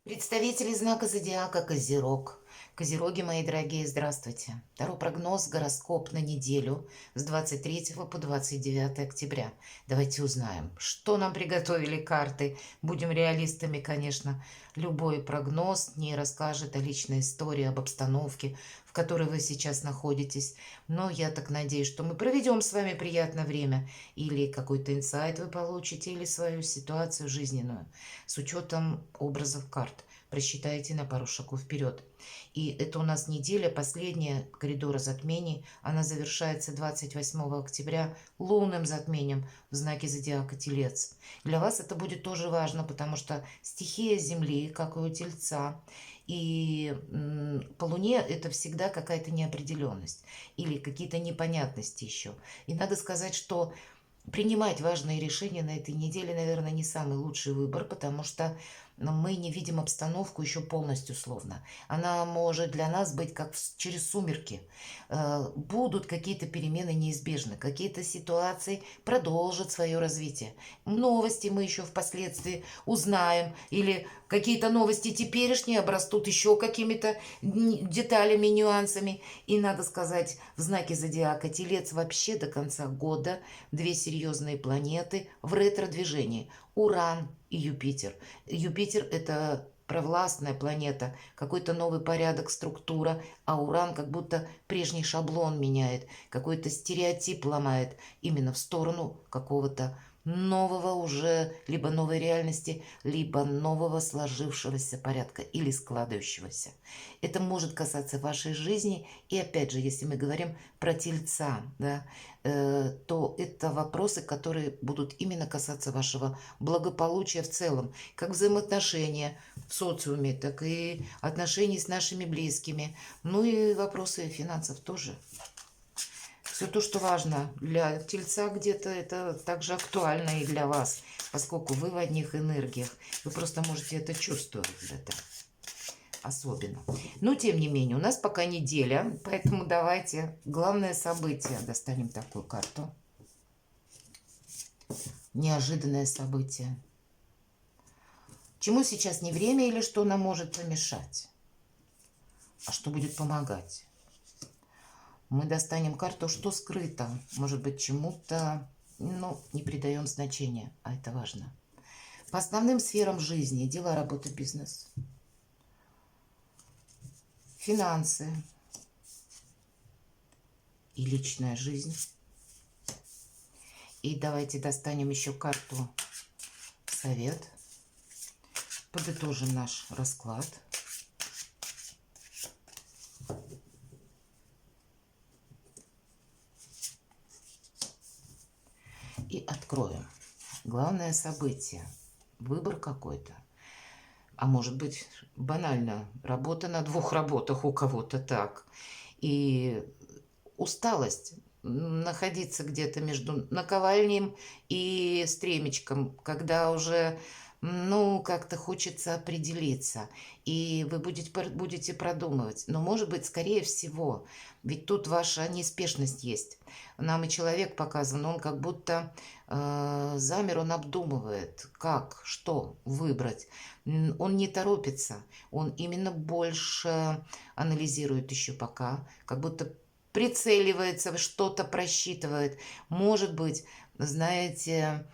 Представители знака зодиака Козерог. Козероги, мои дорогие, здравствуйте. Таро прогноз, гороскоп на неделю с 23 по 29 октября. Давайте узнаем, что нам приготовили карты. Будем реалистами, конечно. Любой прогноз не расскажет о личной истории, об обстановке, в которой вы сейчас находитесь. Но я так надеюсь, что мы проведем с вами приятное время. Или какой-то инсайт вы получите, или свою ситуацию жизненную с учетом образов карт. Просчитайте на пару шагов вперед. И это у нас неделя, последняя коридора затмений. Она завершается 28 октября лунным затмением в знаке зодиака Телец. Для вас это будет тоже важно, потому что стихия Земли, как и у Тельца, и по Луне это всегда какая-то неопределенность или какие-то непонятности еще. И надо сказать, что принимать важные решения на этой неделе, наверное, не самый лучший выбор, потому что мы не видим обстановку еще полностью словно. Она может для нас быть как через сумерки. Будут какие-то перемены неизбежны, какие-то ситуации продолжат свое развитие. Новости мы еще впоследствии узнаем, или какие-то новости теперешние обрастут еще какими-то деталями, нюансами. И надо сказать, в знаке зодиака Телец вообще до конца года две серьезные планеты в ретро-движении. Уран и Юпитер. Юпитер – это провластная планета, какой-то новый порядок, структура, а Уран как будто прежний шаблон меняет, какой-то стереотип ломает именно в сторону какого-то нового уже, либо новой реальности, либо нового сложившегося порядка или складывающегося. Это может касаться вашей жизни, и опять же, если мы говорим про Тельца, да, то это вопросы, которые будут именно касаться вашего благополучия в целом, как взаимоотношения в социуме, так и отношений с нашими близкими, ну и вопросы финансов тоже. Все то, что важно для Тельца где-то, это также актуально и для вас, поскольку вы в одних энергиях. Вы просто можете это чувствовать где-то особенно. Но, тем не менее, у нас пока неделя, поэтому давайте главное событие. Достанем такую карту. Неожиданное событие. Чему сейчас не время или что нам может помешать? А что будет помогать? Мы достанем карту, что скрыто. Может быть, чему-то, не придаем значения, а это важно. По основным сферам жизни: дела, работа, бизнес, финансы и личная жизнь. И давайте достанем еще карту совет. Подытожим наш расклад. И откроем. Главное событие. Выбор какой-то. А может быть, банально, работа на двух работах у кого-то так. И усталость находиться где-то между наковальней и стремечком, когда уже, как-то хочется определиться. И вы будете продумывать. Но, может быть, скорее всего, ведь тут ваша неспешность есть. Нам и человек показан, он как будто замер, он обдумывает, как, что выбрать. Он не торопится, он именно больше анализирует еще пока, как будто прицеливается, что-то просчитывает. Может быть, знаете,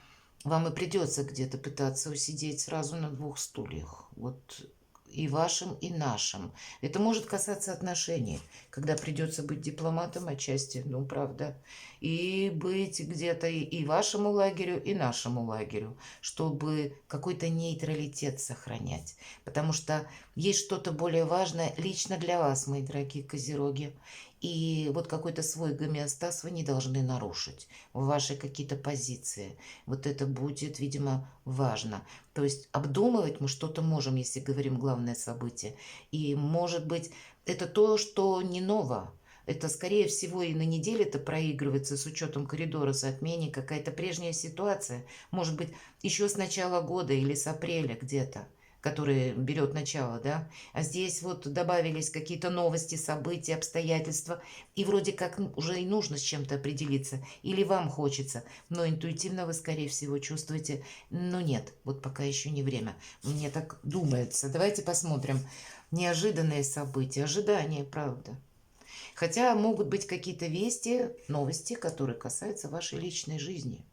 вам и придется где-то пытаться усидеть сразу на двух стульях. Вот и вашим, и нашим. Это может касаться отношений, когда придется быть дипломатом отчасти, правда, и быть где-то и вашему лагерю, и нашему лагерю, чтобы какой-то нейтралитет сохранять. Потому что есть что-то более важное лично для вас, мои дорогие козероги. И вот какой-то свой гомеостаз вы не должны нарушить в вашей какие-то позиции. Вот это будет, видимо, важно. То есть обдумывать мы что-то можем, если говорим главное событие. И, может быть, это то, что не ново. Это, скорее всего, и на неделе это проигрывается с учетом коридора затмений, какая-то прежняя ситуация. Может быть, еще с начала года или с апреля где-то. который берет начало, да, а здесь вот добавились какие-то новости, события, обстоятельства, и вроде как уже и нужно с чем-то определиться, или вам хочется, но интуитивно вы, скорее всего, чувствуете, ну нет, вот пока еще не время, мне так думается. Давайте посмотрим. Неожиданные события, ожидания, правда. Хотя могут быть какие-то вести, новости, которые касаются вашей личной жизни,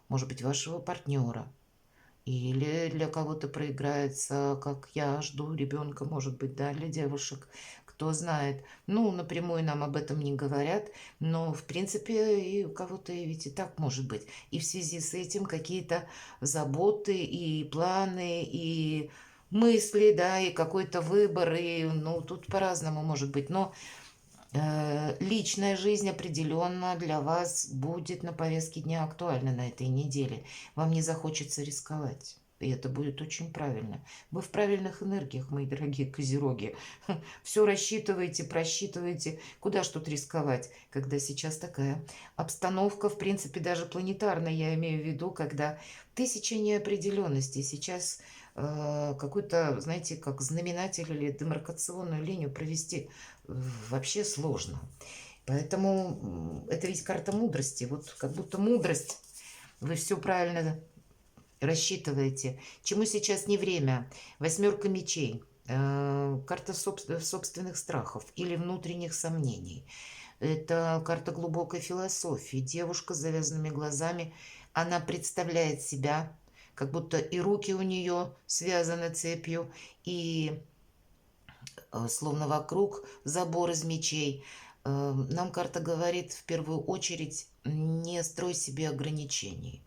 может быть, вашего партнера. Или для кого-то проиграется, как я жду ребенка, может быть, да, для девушек, кто знает. Ну, напрямую нам об этом не говорят, но, в принципе, и у кого-то ведь и так может быть. И в связи с этим какие-то заботы и планы, и мысли, да, и какой-то выбор, и, ну, тут по-разному может быть. Но личная жизнь определенно для вас будет на повестке дня актуальна на этой неделе. Вам не захочется рисковать. И это будет очень правильно. Вы в правильных энергиях, мои дорогие козероги. Все рассчитываете, просчитываете. Куда ж тут рисковать, когда сейчас такая обстановка, в принципе, даже планетарная, я имею в виду, когда тысяча неопределенностей. Сейчас какой-то, знаете, как знаменатель или демаркационную линию провести вообще сложно. Поэтому это ведь карта мудрости. Вот как будто мудрость. Вы все правильно рассчитываете. Чему сейчас не время? Восьмерка мечей. Карта собственных страхов или внутренних сомнений. Это карта глубокой философии. Девушка с завязанными глазами. Она представляет себя, как будто и руки у нее связаны цепью, и словно вокруг забор из мечей. Нам карта говорит в первую очередь, не строй себе ограничений.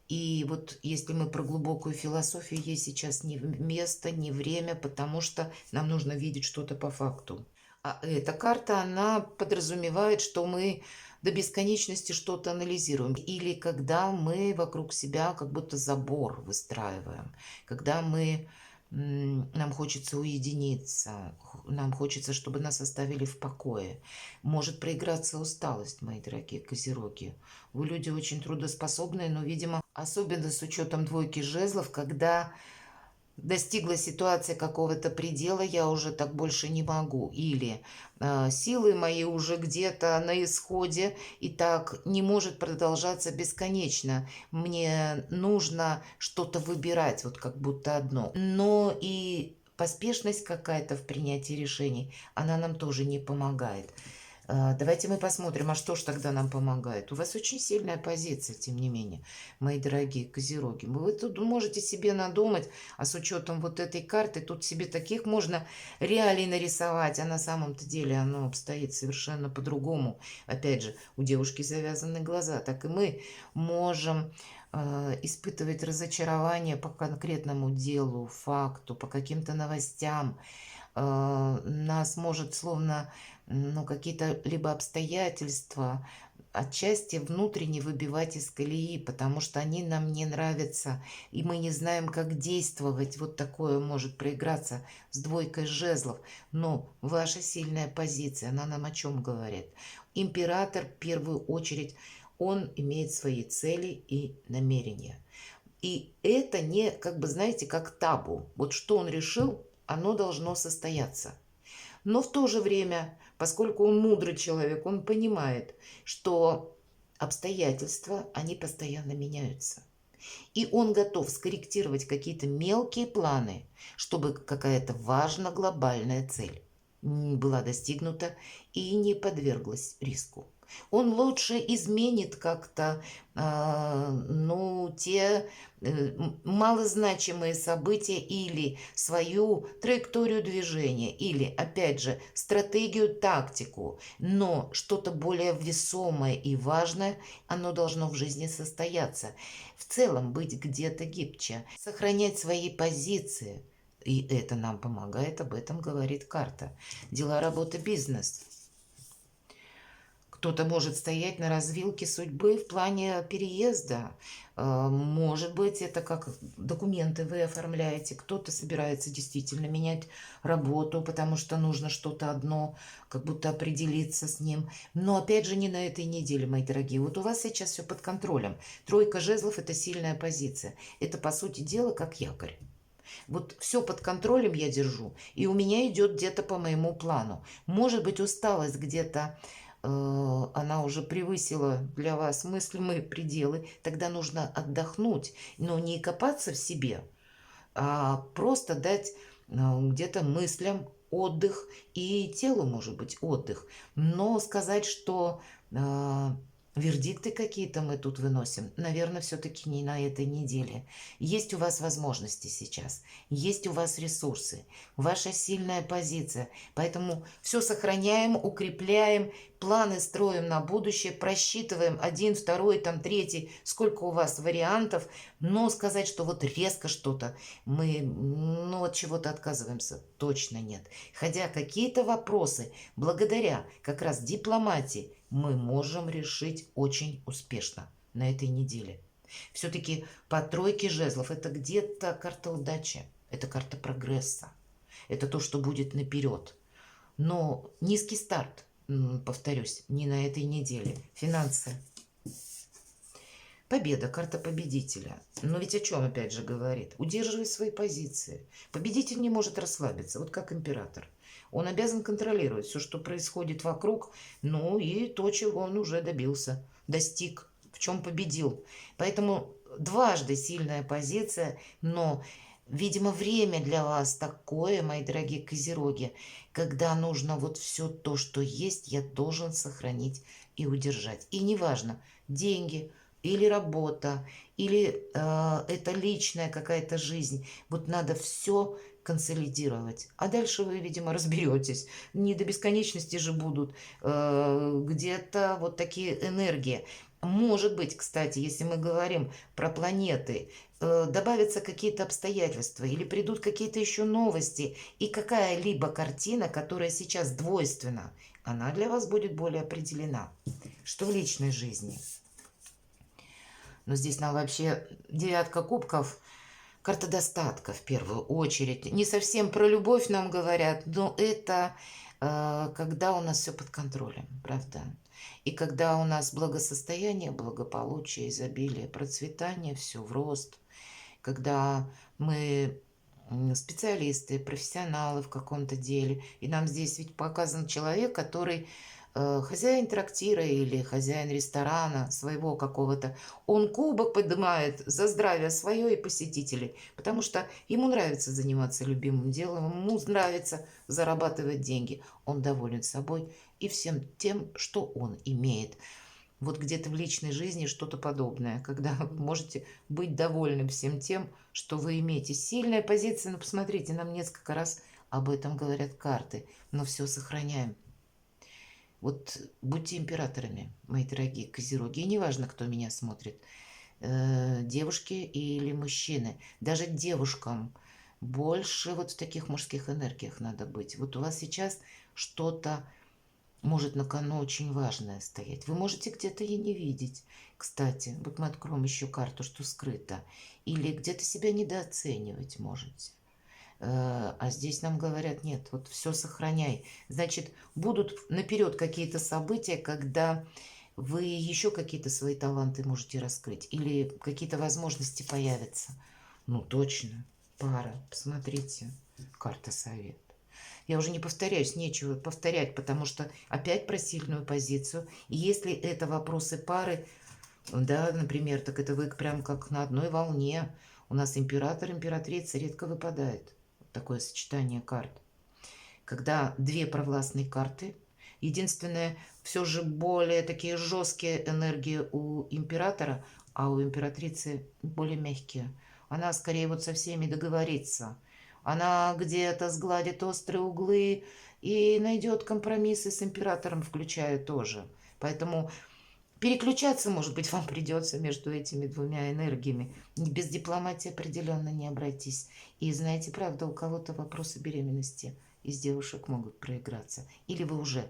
И вот если мы про глубокую философию, ей сейчас ни место, ни время, потому что нам нужно видеть что-то по факту. А эта карта, она подразумевает, что мы до бесконечности что-то анализируем. Или когда мы вокруг себя как будто забор выстраиваем. Когда нам хочется уединиться, нам хочется, чтобы нас оставили в покое. Может проиграться усталость, мои дорогие козероги. Вы люди очень трудоспособные, но, видимо, особенно с учетом двойки жезлов, когда достигла ситуация какого-то предела, я уже так больше не могу. Или силы мои уже где-то на исходе, и так не может продолжаться бесконечно. Мне нужно что-то выбирать, вот как будто одно. Но и поспешность какая-то в принятии решений, она нам тоже не помогает. Давайте мы посмотрим, а что ж тогда нам помогает. У вас очень сильная позиция, тем не менее, мои дорогие козероги. Вы тут можете себе надумать, а с учетом вот этой карты, тут себе таких можно реалий нарисовать, а на самом-то деле оно обстоит совершенно по-другому. Опять же, у девушки завязаны глаза, так и мы можем испытывать разочарование по конкретному делу, факту, по каким-то новостям. Нас может словно какие-то либо обстоятельства отчасти внутренне выбивать из колеи, потому что они нам не нравятся, и мы не знаем, как действовать. Вот такое может проиграться с двойкой жезлов. Но ваша сильная позиция, она нам о чем говорит? Император, в первую очередь, он имеет свои цели и намерения. И это не, как бы, знаете, как табу. Вот что он решил, оно должно состояться. Но в то же время, поскольку он мудрый человек, он понимает, что обстоятельства, они постоянно меняются. И он готов скорректировать какие-то мелкие планы, чтобы какая-то важная глобальная цель была достигнута и не подверглась риску. Он лучше изменит как-то, те малозначимые события или свою траекторию движения, или, опять же, стратегию, тактику, но что-то более весомое и важное, оно должно в жизни состояться. В целом быть где-то гибче, сохранять свои позиции. И это нам помогает, об этом говорит карта. Дела, работа, бизнес. Кто-то может стоять на развилке судьбы в плане переезда. Может быть, это как документы вы оформляете. Кто-то собирается действительно менять работу, потому что нужно что-то одно, как будто определиться с ним. Но опять же, не на этой неделе, мои дорогие. Вот у вас сейчас все под контролем. Тройка жезлов – это сильная позиция. Это, по сути дела, как якорь. Вот все под контролем я держу, и у меня идет где-то по моему плану. Может быть, усталость где-то, она уже превысила для вас мыслимые пределы, тогда нужно отдохнуть, но не копаться в себе, а просто дать где-то мыслям отдых и телу, может быть, отдых. Но сказать, что вердикты какие-то мы тут выносим, наверное, все-таки не на этой неделе. Есть у вас возможности сейчас, есть у вас ресурсы, ваша сильная позиция. Поэтому все сохраняем, укрепляем, планы строим на будущее, просчитываем один, второй, там, третий, сколько у вас вариантов. Но сказать, что вот резко что-то мы, ну, от чего-то отказываемся, точно нет. Хотя какие-то вопросы, благодаря как раз дипломатии, мы можем решить очень успешно на этой неделе. Все-таки по тройке жезлов это где-то карта удачи, это карта прогресса, это то, что будет наперед. Но низкий старт, повторюсь, не на этой неделе. Финансы. Победа, карта победителя. Но ведь о чем опять же говорит? Удерживай свои позиции. Победитель не может расслабиться, вот как император. Он обязан контролировать все, что происходит вокруг, ну и то, чего он уже добился, достиг, в чем победил. Поэтому дважды сильная позиция, но, видимо, время для вас такое, мои дорогие козероги, когда нужно вот все то, что есть, я должен сохранить и удержать. И неважно, деньги, или работа, или это личная какая-то жизнь. Вот надо все консолидировать. А дальше вы, видимо, разберетесь. Не до бесконечности же будут где-то вот такие энергии. Может быть, кстати, если мы говорим про планеты, добавятся какие-то обстоятельства или придут какие-то еще новости, и какая-либо картина, которая сейчас двойственна, она для вас будет более определена. Что в личной жизни? Но здесь нам вообще девятка кубков, карта достатка в первую очередь. Не совсем про любовь нам говорят, но это когда у нас все под контролем, правда? И когда у нас благосостояние, благополучие, изобилие, процветание, все в рост. Когда мы специалисты, профессионалы в каком-то деле. И нам здесь ведь показан человек, который хозяин трактира или хозяин ресторана своего какого-то, он кубок поднимает за здравие свое и посетителей, потому что ему нравится заниматься любимым делом, ему нравится зарабатывать деньги, он доволен собой и всем тем, что он имеет. Вот где-то в личной жизни что-то подобное, когда вы можете быть довольны всем тем, что вы имеете. Сильная позиция, ну посмотрите, нам несколько раз об этом говорят карты, но все сохраняем. Вот будьте императорами, мои дорогие козероги, и неважно, кто меня смотрит, девушки или мужчины, даже девушкам больше вот в таких мужских энергиях надо быть. Вот у вас сейчас что-то может на кону очень важное стоять. Вы можете где-то и не видеть. Кстати, вот мы откроем еще карту, что скрыто. Или где-то себя недооценивать можете. А здесь нам говорят, нет, вот все сохраняй. Значит, будут наперед какие-то события, когда вы еще какие-то свои таланты можете раскрыть. Или какие-то возможности появятся. Ну, точно. Пара. Посмотрите. Карта совет. Я уже не повторяюсь, нечего повторять, потому что опять про сильную позицию. И если это вопросы пары, да, например, так это вы прям как на одной волне. У нас император, императрица редко выпадает. Такое сочетание карт. Когда две провластные карты, единственное, все же более такие жесткие энергии у императора, а у императрицы более мягкие. Она скорее вот со всеми договорится. Она где-то сгладит острые углы и найдет компромиссы с императором, включая тоже. Поэтому переключаться, может быть, вам придется между этими двумя энергиями. Без дипломатии определенно не обойтись. И знаете, правда, у кого-то вопросы беременности из девушек могут проиграться. Или вы уже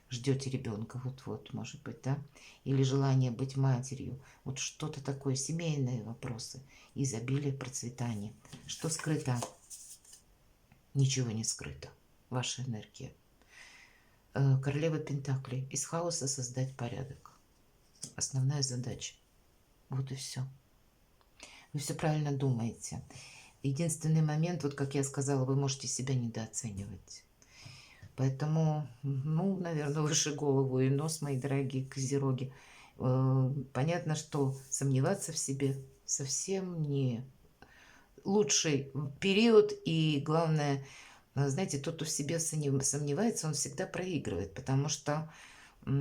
ждете ребенка, вот-вот, может быть, да? Или желание быть матерью. Вот что-то такое, семейные вопросы. Изобилие, процветание. Что скрыто? Ничего не скрыто. Ваша энергия. Королева Пентаклей. Из хаоса создать порядок. Основная задача. Вот и все. Вы все правильно думаете. Единственный момент, вот как я сказала, вы можете себя недооценивать. Поэтому, ну, наверное, выше голову и нос, мои дорогие козероги. Понятно, что сомневаться в себе совсем не лучший период. И главное, знаете, тот, кто в себе сомневается, он всегда проигрывает. Потому что я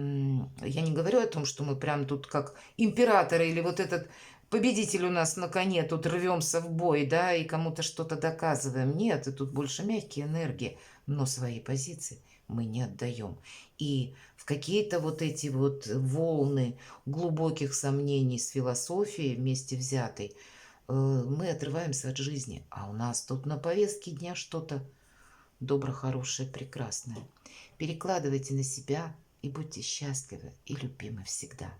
не говорю о том, что мы прям тут как императоры или вот этот победитель у нас на коне, тут рвемся в бой, да, и кому-то что-то доказываем. Нет, и тут больше мягкие энергии, но свои позиции мы не отдаем. И в какие-то вот эти вот волны глубоких сомнений с философией вместе взятой мы отрываемся от жизни. А у нас тут на повестке дня что-то добро, хорошее, прекрасное. Перекладывайте на себя и будьте счастливы и любимы всегда.